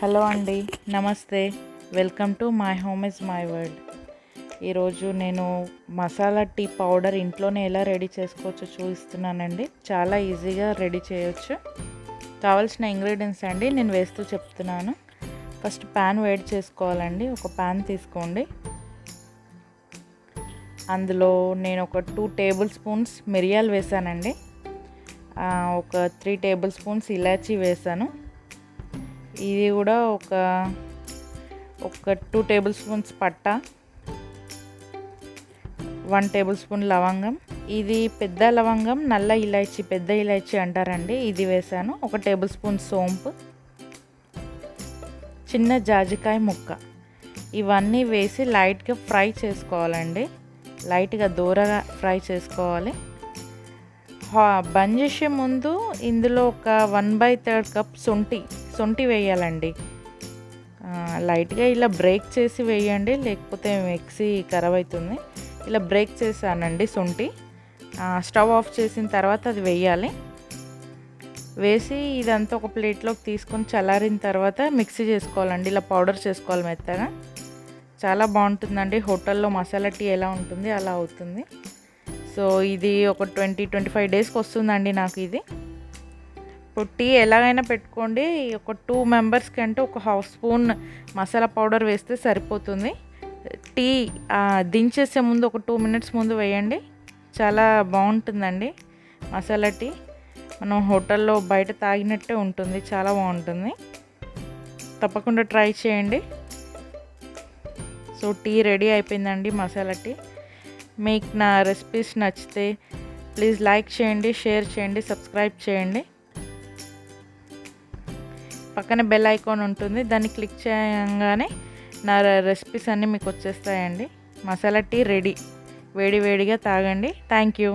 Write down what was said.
Hello అండి, నమస్తే. Welcome to my home is my world. ఈరోజు నేను మసాలా టీ పౌడర్ ఇంట్లోనే ఎలా రెడీ చేసుకోవచ్చో చూపిస్తున్నానండి. చాలా ఈజీగా రెడీ చేయొచ్చు. కావాల్సిన ఇంగ్రీడియంట్స్ అండి నేను వేస్తూ చెప్తున్నాను. ఫస్ట్ ప్యాన్ వేడి చేసుకోవాలండి. ఒక ప్యాన్ తీసుకోండి. అందులో నేను ఒక 2 టేబుల్ స్పూన్స్ మిరియాలు వేసానండి. ఒక 3 టేబుల్ స్పూన్స్ ఇలాచీ వేసాను. ఇది కూడా ఒక 2 టేబుల్ స్పూన్స్ పట్టా, 1 టేబుల్ స్పూన్ లవంగం. ఇది పెద్ద లవంగం, నల్ల ఇలాచీ, పెద్ద ఇలాచీ అంటారండి. ఇది వేసాను. 1 టేబుల్ స్పూన్ సోంపు, చిన్న జాజికాయ ముక్క. ఇవన్నీ వేసి లైట్గా ఫ్రై చేసుకోవాలండి. లైట్గా దూరగా ఫ్రై చేసుకోవాలి. బంద్ చేసే ముందు ఇందులో ఒక 1/3 కప్ శొంఠి వేయాలండి. లైట్గా ఇలా బ్రేక్ చేసి వేయండి, లేకపోతే మిక్సీ ఖరాబ్ అవుతుంది. ఇలా బ్రేక్ చేశానండి శొంఠి. స్టవ్ ఆఫ్ చేసిన తర్వాత అది వేయాలి. వేసి ఇదంతా ఒక ప్లేట్లోకి తీసుకొని చల్లారిన తర్వాత మిక్సీ చేసుకోవాలండి. ఇలా పౌడర్ చేసుకోవాలి మెత్తగా. చాలా బాగుంటుందండి. హోటల్లో మసాలా టీ ఎలా ఉంటుంది అలా అవుతుంది. సో ఇది ఒక 20-25 డేస్కి వస్తుందండి నాకు ఇది. ఇప్పుడు టీ ఎలాగైనా పెట్టుకోండి. ఒక 2 మెంబర్స్కి అంటే ఒక హాఫ్ స్పూన్ మసాలా పౌడర్ వేస్తే సరిపోతుంది. టీ దించేసే ముందు ఒక 2 మినిట్స్ ముందు వేయండి. చాలా బాగుంటుందండి మసాలా టీ. మనం హోటల్లో బయట తాగినట్టే ఉంటుంది. చాలా బాగుంటుంది. తప్పకుండా ట్రై చేయండి. సో టీ రెడీ అయిపోయిందండి, మసాలా టీ. మీకు నా రెసిపీస్ నచ్చితే ప్లీజ్ లైక్ చేయండి, షేర్ చేయండి, సబ్స్క్రైబ్ చేయండి. పక్కన బెల్ ఐకాన్ ఉంటుంది, దాన్ని క్లిక్ చేయగానే నా రెసిపీస్ అన్నీ మీకు వచ్చేస్తాయండి. Masala tea ready. వేడివేడిగా తాగండి. Thank you.